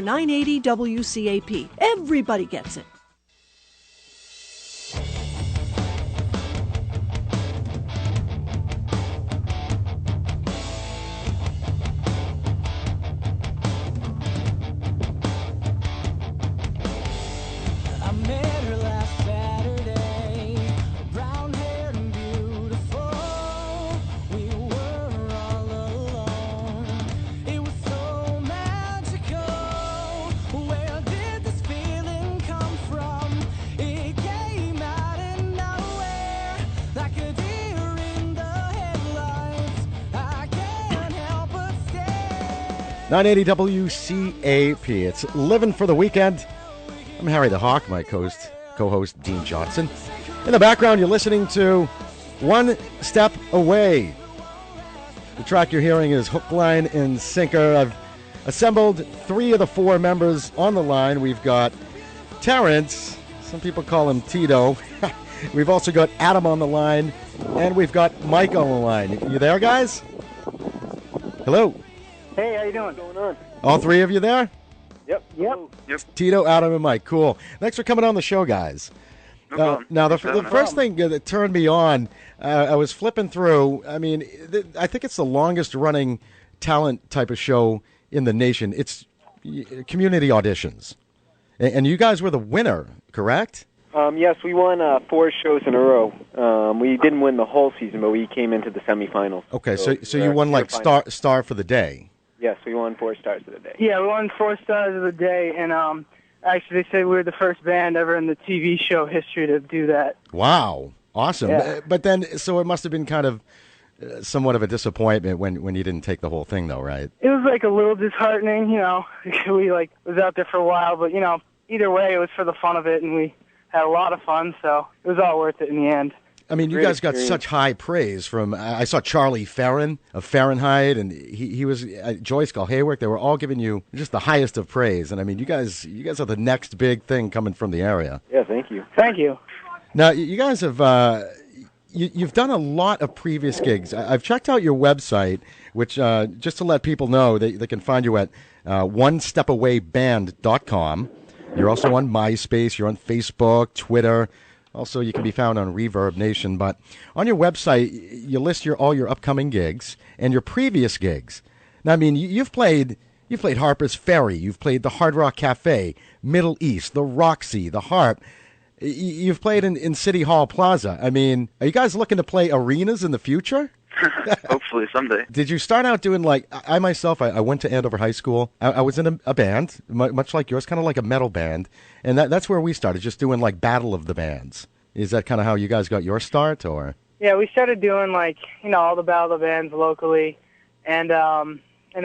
980 WCAP. Everybody gets it. .980 WCAP. It's Living for the Weekend. I'm Harry the Hawk, my co-host Dean Johnson. In the background, you're listening to One Step Away. The track you're hearing is Hook, Line, and Sinker. I've assembled 3 of the 4 members on the line. We've got Terrence. Some people call him Tito. We've also got Adam on the line, and we've got Mike on the line. You there, guys? Hello. Hey, how you doing? What's going on? All 3 of you there? Yep. Tito, Adam, and Mike. Cool. Thanks for coming on the show, guys. Now, the first thing that turned me on, I was flipping through. I mean, I think it's the longest-running talent type of show in the nation. It's community auditions. And you guys were the winner, correct? Yes, we won 4 shows in a row. We didn't win the whole season, but we came into the semifinals. Okay, so you won like star for the day. Yes, we won 4 stars of the day. Yeah, we won 4 stars of the day, and actually they say we were the first band ever in the TV show history to do that. Wow, awesome. Yeah. But then, so it must have been kind of somewhat of a disappointment when you didn't take the whole thing, though, right? It was like a little disheartening, you know. We was out there for a while, but either way, it was for the fun of it, and we had a lot of fun, so it was all worth it in the end. I mean, you guys got such high praise from, I saw Charlie Farron of Fahrenheit, and he was, Joyce Gall-Hayworth, they were all giving you just the highest of praise. And I mean, you guys are the next big thing coming from the area. Yeah, thank you. Thank you. Now, you guys have, you've done a lot of previous gigs. I've checked out your website, which, just to let people know, they can find you at onestepawayband.com. You're also on MySpace, you're on Facebook, Twitter. Also, you can be found on Reverb Nation. But on your website, you list all your upcoming gigs and your previous gigs. Now, I mean, you've played Harper's Ferry, you've played the Hard Rock Cafe, Middle East, the Roxy, the Harp. You've played in City Hall Plaza. I mean, are you guys looking to play arenas in the future? Hopefully someday. Did you start out doing I myself, I went to Andover High School. I was in a band, much like yours, kind of like a metal band. And that's where we started, just doing battle of the bands. Is that kind of how you guys got your start, or? Yeah, we started doing all the battle of the bands locally. And then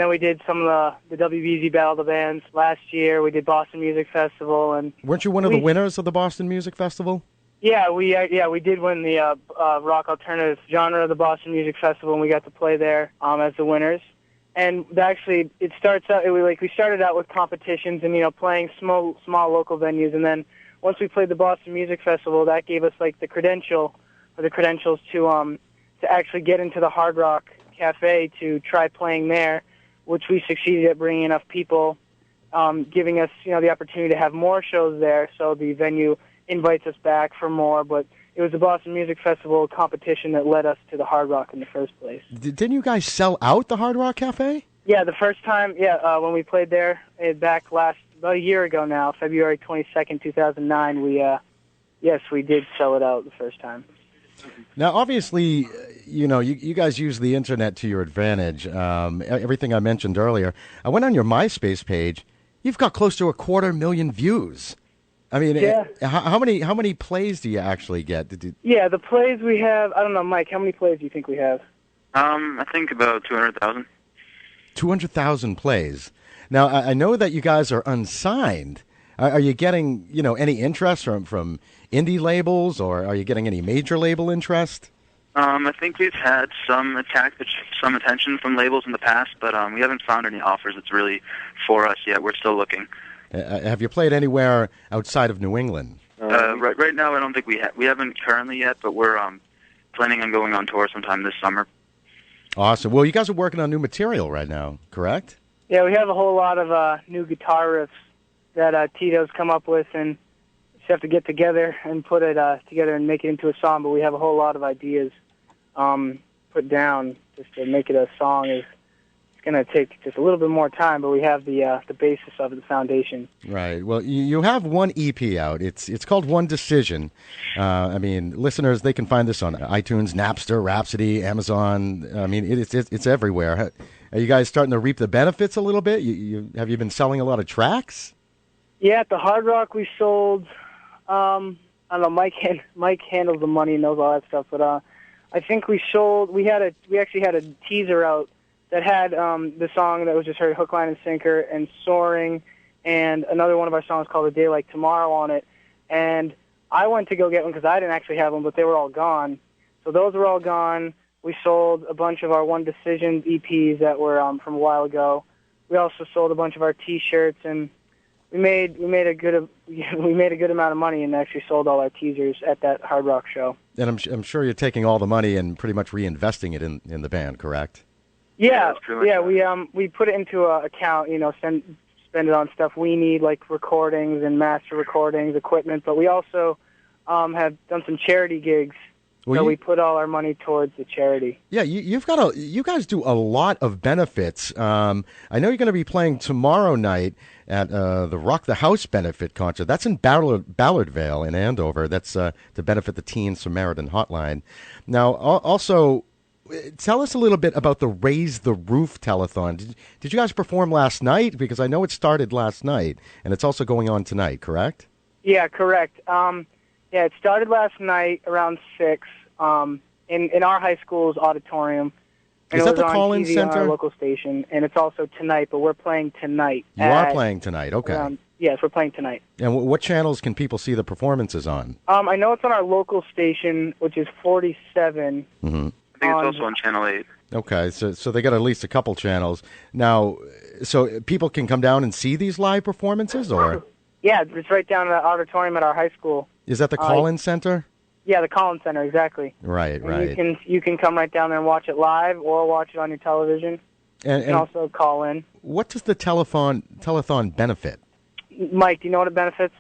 we did some of the WBZ battle of the bands last year. We did Boston Music Festival. And weren't you one of the winners of the Boston Music Festival? Yeah, we did win the rock alternative genre of the Boston Music Festival, and we got to play there as the winners. And actually, it starts out we started out with competitions and playing small local venues, and then once we played the Boston Music Festival, that gave us the credentials to actually get into the Hard Rock Cafe to try playing there, which we succeeded at bringing enough people, giving us the opportunity to have more shows there. So the venue invites us back for more, but it was the Boston Music Festival competition that led us to the Hard Rock in the first place. Didn't you guys sell out the Hard Rock Cafe? Yeah, the first time, when we played there back about a year ago now, February 22nd, 2009, we did sell it out the first time. Now, obviously, you guys use the internet to your advantage. Everything I mentioned earlier. I went on your MySpace page. You've got close to 250,000 views. I mean, yeah. How many plays do you actually get? Yeah, the plays we have, I don't know, Mike, how many plays do you think we have? I think about 200,000. 200,000 plays. Now, I know that you guys are unsigned. Are you getting, any interest from indie labels, or are you getting any major label interest? I think we've had some attention from labels in the past, but we haven't found any offers that's really for us yet. We're still looking. Have you played anywhere outside of New England? Right now, I don't think we haven't currently yet, but we're planning on going on tour sometime this summer. Awesome. Well, you guys are working on new material right now, correct? Yeah, we have a whole lot of new guitar riffs that Tito's come up with, and just have to get together and put it together and make it into a song. But we have a whole lot of ideas put down just to make it a song. It's going to take just a little bit more time, but we have the basis of it, the foundation. Right. Well, you have one EP out. It's called One Decision. I mean, listeners, they can find this on iTunes, Napster, Rhapsody, Amazon. I mean, it's everywhere. Are you guys starting to reap the benefits a little bit? Have you been selling a lot of tracks? Yeah, at the Hard Rock we sold. I don't know. Mike handles the money and knows all that stuff, but I think we sold. We actually had a teaser out that had the song that was just heard, Hook, Line, and Sinker, and Soaring, and another one of our songs called A Day Like Tomorrow on it. And I went to go get one because I didn't actually have them, but they were all gone. So those were all gone. We sold a bunch of our One Decision EPs that were from a while ago. We also sold a bunch of our T-shirts, and we made a good amount of money, and actually sold all our teasers at that Hard Rock show. And I'm sure you're taking all the money and pretty much reinvesting it in the band, correct? Yeah. We put it into an account, spend it on stuff we need, like recordings and master recordings, equipment. But we also have done some charity gigs. So we put all our money towards the charity. Yeah, you guys do a lot of benefits. I know you're going to be playing tomorrow night at the Rock the House benefit concert. That's in Ballardvale in Andover. That's to benefit the Teen Samaritan Hotline. Now, also, tell us a little bit about the Raise the Roof telethon. Did you guys perform last night? Because I know it started last night, and it's also going on tonight, correct? Yeah, correct. Yeah, it started last night around 6 in our high school's auditorium. And is that the call-in center? On our local station, and it's also tonight, but we're playing tonight. You are playing tonight, okay. Yes, we're playing tonight. And what channels can people see the performances on? I know it's on our local station, which is 47. Mm-hmm. I think it's also on Channel 8. Okay, so they got at least a couple channels. Now, so people can come down and see these live performances, or? Yeah, it's right down in the auditorium at our high school. Is that the call-in center? Yeah, the call-in center, exactly. Right. You can come right down there and watch it live, or watch it on your television. And you can also call in. What does the telethon benefit? Mike, do you know what it benefits?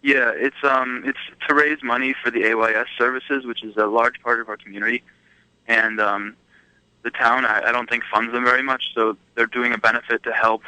Yeah, it's to raise money for the AYS services, which is a large part of our community, and the town I don't think funds them very much, so they're doing a benefit to help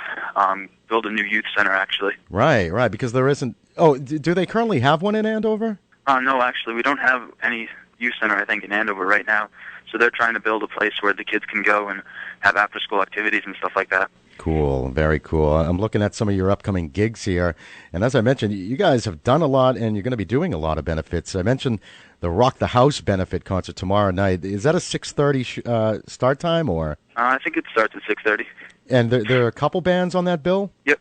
build a new youth center, actually. Right, because there isn't. Oh, do they currently have one in Andover? No, actually, we don't have any youth center, I think, in Andover right now. So they're trying to build a place where the kids can go and have after-school activities and stuff like that. Cool, very cool. I'm looking at some of your upcoming gigs here. And as I mentioned, you guys have done a lot, and you're going to be doing a lot of benefits. I mentioned the Rock the House benefit concert tomorrow night. Is that a 6:30 start time, or? I think it starts at 6:30. And there are a couple bands on that bill? Yep.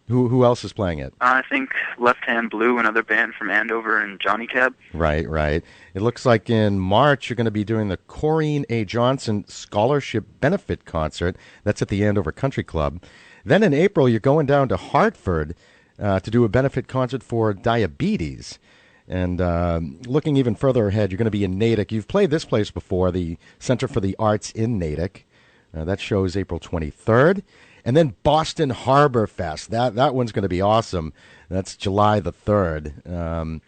Who else is playing it? I think Left Hand Blue, another band from Andover, and Johnny Cab. Right. It looks like in March you're going to be doing the Corrine A. Johnson Scholarship Benefit Concert. That's at the Andover Country Club. Then in April you're going down to Hartford to do a benefit concert for diabetes. And looking even further ahead, you're going to be in Natick. You've played this place before, the Center for the Arts in Natick. That shows April 23rd. And then Boston Harbor Fest. That one's going to be awesome. That's July the 3rd.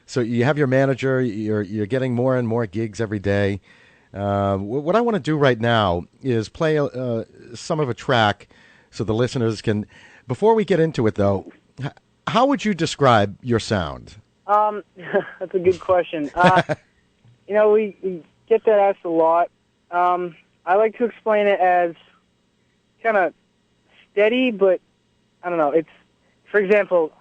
So you have your manager. You're getting more and more gigs every day. What I want to do right now is play some of a track so the listeners can. Before we get into it, though, how would you describe your sound? That's a good question. We get that asked a lot. I like to explain it as kind of steady, but I don't know. It's, for example,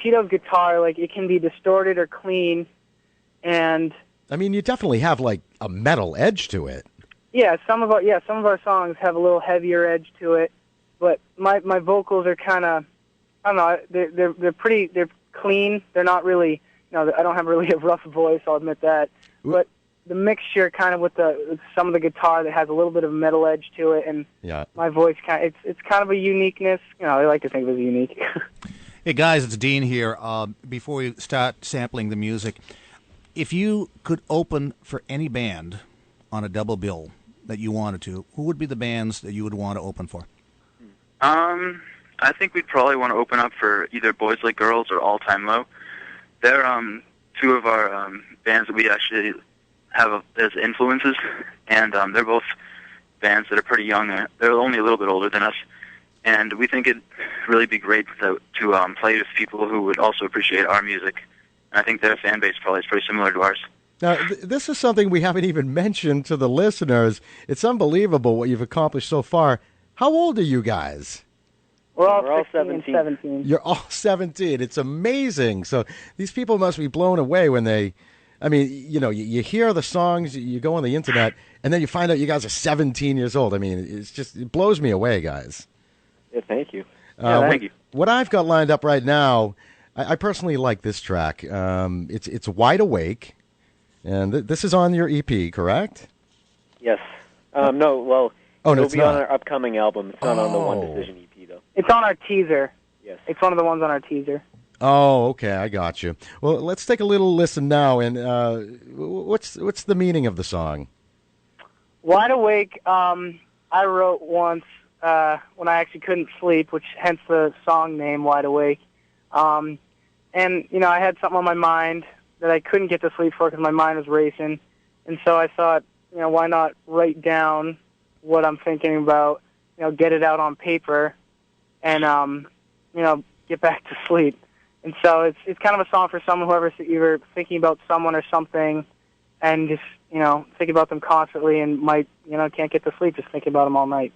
Tito's guitar, like, it can be distorted or clean, and I mean, you definitely have like a metal edge to it. Yeah, some of our songs have a little heavier edge to it, but my vocals are kind of, I don't know, they're clean. They're not really, I don't have really a rough voice. I'll admit that, but the mixture kind of with some of the guitar that has a little bit of metal edge to it, and my voice it's kind of a uniqueness. I like to think of it as unique. Hey guys, it's Dean here. Before we start sampling the music, if you could open for any band on a double bill that you wanted to, who would be the bands that you would want to open for? I think we'd probably want to open up for either Boys Like Girls or All Time Low. They're two of our bands that we actually have as influences, and they're both bands that are pretty young. They're only a little bit older than us, and we think it'd really be great to play with people who would also appreciate our music. And I think their fan base probably is pretty similar to ours. Now, this is something we haven't even mentioned to the listeners. It's unbelievable what you've accomplished so far. How old are you guys? We're all 17. You're all 17. It's amazing. So these people must be blown away when they, I mean, you hear the songs, you go on the internet, and then you find out you guys are 17 years old. I mean, it blows me away, guys. Yeah, thank you. Thank you. What I've got lined up right now, I personally like this track. It's Wide Awake, and this is on your EP, correct? Yes. No, well, no, it'll it's be not. on our upcoming album. It's not on the One Decision EP, though. It's on our teaser. Yes. It's one of the ones on our teaser. Oh, okay, I got you. Well, let's take a little listen now. And what's the meaning of the song? Wide Awake, I wrote once when I actually couldn't sleep, which hence the song name, Wide Awake. And, I had something on my mind that I couldn't get to sleep for because my mind was racing. And so I thought, why not write down what I'm thinking about, get it out on paper and, get back to sleep. And so it's kind of a song for someone whoever's either thinking about someone or something and just, thinking about them constantly and might, can't get to sleep just thinking about them all night.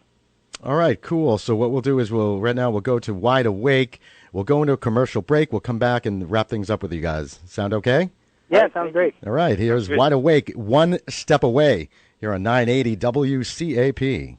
All right, cool. So what we'll do is right now we'll go to Wide Awake. We'll go into a commercial break. We'll come back and wrap things up with you guys. Sound okay? Yeah, sounds great. All right, here's Wide Awake, One Step Away, here on 980 WCAP.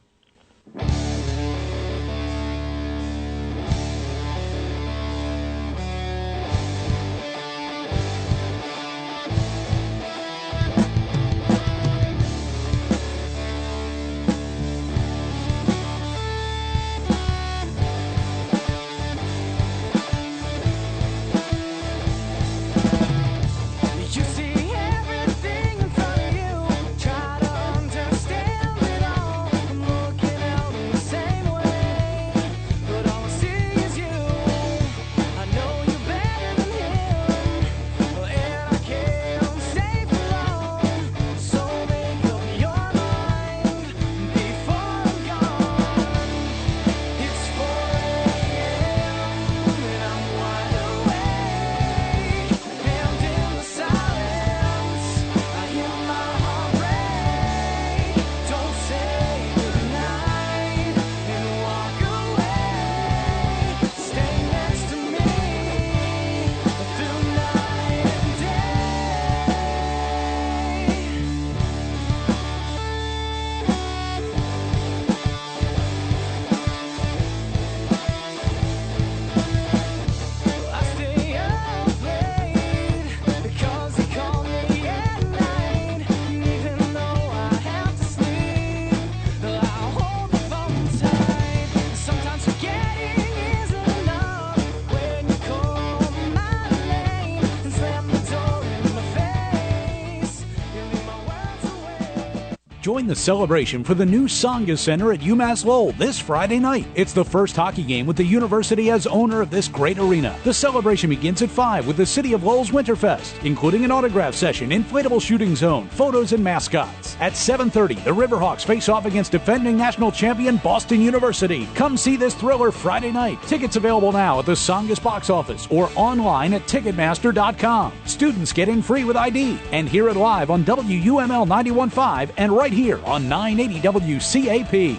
Join the celebration for the new Sangha Center at UMass Lowell this Friday night. It's the first hockey game with the university as owner of this great arena. The celebration begins at 5 with the City of Lowell's Winterfest, including an autograph session, inflatable shooting zone, photos, and mascots. At 7:30, the Riverhawks face off against defending national champion Boston University. Come see this thriller Friday night. Tickets available now at the Sanga's box office or online at Ticketmaster.com. Students get in free with ID and hear it live on WUML 91.5 and right here on 980 WCAP.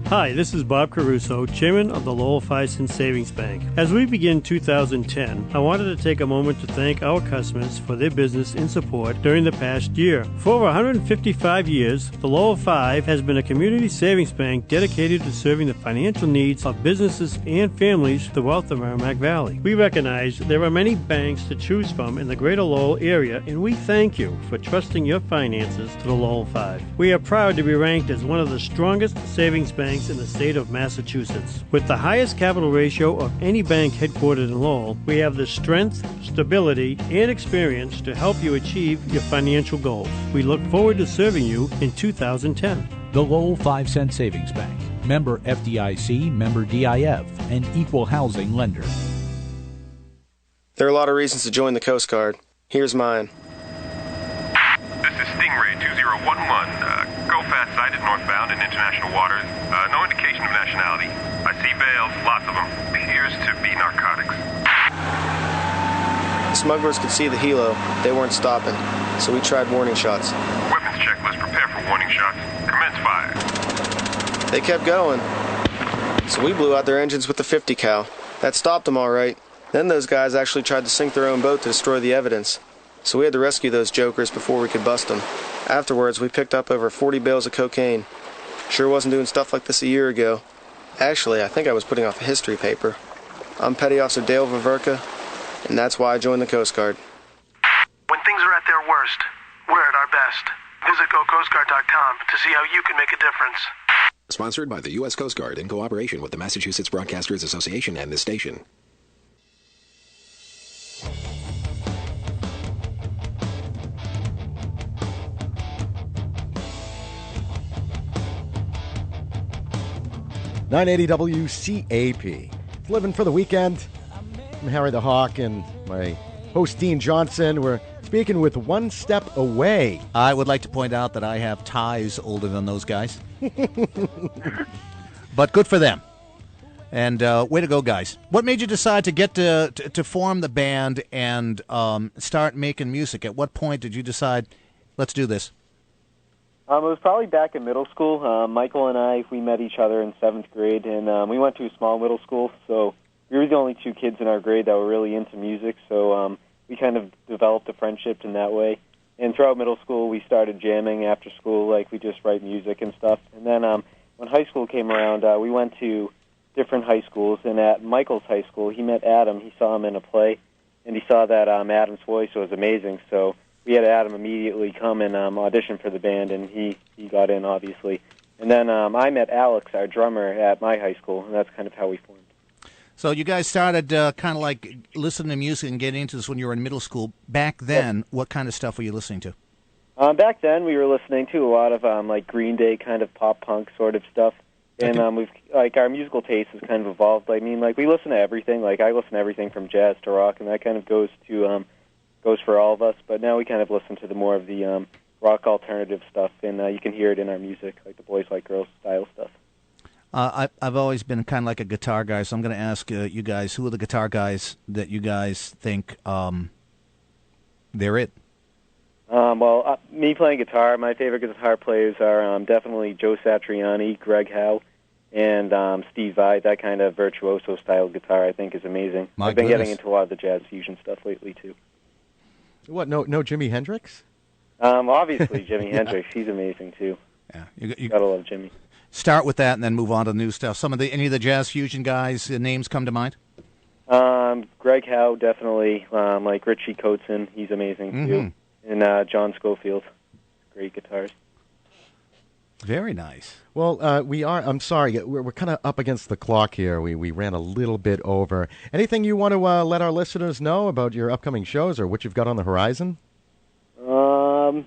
Hi, this is Bob Caruso, Chairman of the Lowell 5 Cent Savings Bank. As we begin 2010, I wanted to take a moment to thank our customers for their business and support during the past year. For over 155 years, the Lowell 5 has been a community savings bank dedicated to serving the financial needs of businesses and families throughout the Merrimack Valley. We recognize there are many banks to choose from in the greater Lowell area, and we thank you for trusting your finances to the Lowell 5. We are proud to be ranked as one of the strongest savings banks in the state of Massachusetts. With the highest capital ratio of any bank headquartered in Lowell, we have the strength, stability, and experience to help you achieve your financial goals. We look forward to serving you in 2010. The Lowell 5 Cent Savings Bank. Member FDIC, member DIF, and equal housing lender. There are a lot of reasons to join the Coast Guard. Here's mine. This is Stingray 2011. Go fast sighted northbound in international waters. No indication of nationality. I see bales, lots of them. Appears to be narcotics. Smugglers could see the helo. They weren't stopping, so we tried warning shots. Weapons checklist. Prepare for warning shots. Commence fire. They kept going, so we blew out their engines with the 50 cal. That stopped them all right. Then those guys actually tried to sink their own boat to destroy the evidence. So we had to rescue those jokers before we could bust them. Afterwards, we picked up over 40 bales of cocaine. Sure wasn't doing stuff like this a year ago. Actually, I think I was putting off a history paper. I'm Petty Officer Dale Viverka, and that's why I joined the Coast Guard. When things are at their worst, we're at our best. Visit GoCoastGuard.com to see how you can make a difference. Sponsored by the U.S. Coast Guard in cooperation with the Massachusetts Broadcasters Association and this station. .980 WCAP. It's Living for the Weekend. I'm Harry the Hawk and my host Dean Johnson. We're speaking with One Step Away. I would like to point out that I have ties older than those guys. But good for them. And way to go, guys. What made you decide to get to form the band and start making music? At what point did you decide, let's do this? It was probably back in middle school. Michael and I, we met each other in 7th grade, and we went to a small middle school, so we were the only two kids in our grade that were really into music, so we kind of developed a friendship in that way. And throughout middle school, we started jamming after school, like we just write music and stuff. And then when high school came around, we went to different high schools, and at Michael's high school, he met Adam. He saw him in a play, and he saw that Adam's voice was amazing, so we had Adam immediately come and audition for the band, and he got in, obviously. And then I met Alex, our drummer, at my high school, and that's kind of how we formed. So you guys started kind of like listening to music and getting into this when you were in middle school. Back then, what kind of stuff were you listening to? Back then, we were listening to a lot of like Green Day kind of pop punk sort of stuff, and we've like our musical taste has kind of evolved. I mean, like we listen to everything. Like I listen to everything from jazz to rock, and that kind of goes for all of us. But now we kind of listen to the more of the rock alternative stuff, and you can hear it in our music, like the Boys Like Girls style stuff. I've always been kind of like a guitar guy, so I'm going to ask you guys, who are the guitar guys that you guys think they're it? Me playing guitar, my favorite guitar players are definitely Joe Satriani, Greg Howe, and Steve Vai. That kind of virtuoso style guitar, I think, is amazing. I've been getting into a lot of the jazz fusion stuff lately, too. What, no Jimi Hendrix? Obviously, Jimi Hendrix. He's amazing, too. Yeah, you gotta love Jimmy. Start with that and then move on to new stuff. Any of the jazz fusion guys' names come to mind? Greg Howe, definitely. Like Richie Kotzen, he's amazing, too. And John Schofield, great guitars. Very nice. Well, I'm sorry, we're kind of up against the clock here. We ran a little bit over. Anything you want to let our listeners know about your upcoming shows or what you've got on the horizon?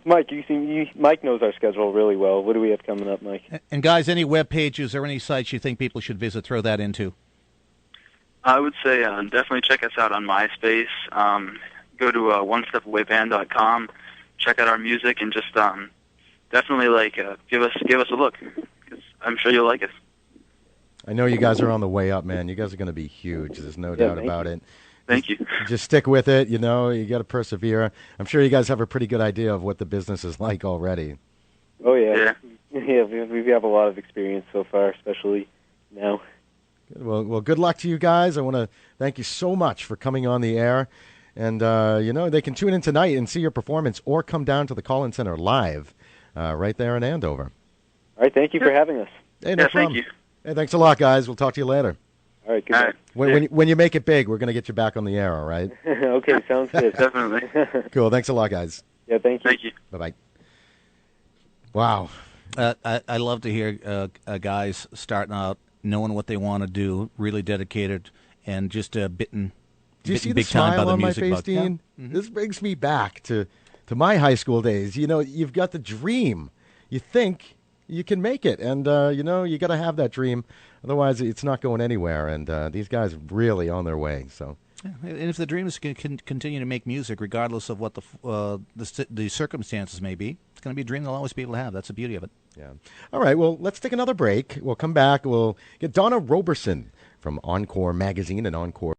Mike, Mike knows our schedule really well. What do we have coming up, Mike? And guys, any web pages or any sites you think people should visit, throw that into? I would say definitely check us out on MySpace. Go to onestepawayband.com, check out our music, and just definitely give us a look, because I'm sure you'll like us. I know you guys are on the way up, man. You guys are going to be huge. There's no doubt about it. Thank you. Just stick with it. You got to persevere. I'm sure you guys have a pretty good idea of what the business is like already. Oh, yeah. Yeah, we have a lot of experience so far, especially now. Well, good luck to you guys. I want to thank you so much for coming on the air. And, they can tune in tonight and see your performance or come down to the Call-In Center live right there in Andover. All right, thank you for having us. Hey, no problem. Thank you. Hey, thanks a lot, guys. We'll talk to you later. All right, good night. When you make it big, we're going to get you back on the air, all right? Okay, sounds good. Definitely. Cool. Thanks a lot, guys. Yeah, thank you. Thank you. Bye-bye. Wow. I love to hear guys starting out, knowing what they want to do, really dedicated, and just bitten. Do you see the big time smile by the on my music face, bug. Dean? Yeah. This brings me back to my high school days. You've got the dream. You think you can make it. And, you got to have that dream. Otherwise, it's not going anywhere. And these guys are really on their way. So, yeah. And if the dream is to continue to make music, regardless of what the circumstances may be, it's going to be a dream they'll always be able to have. That's the beauty of it. Yeah. All right, well, let's take another break. We'll come back. We'll get Donna Roberson from Encore Magazine and Encore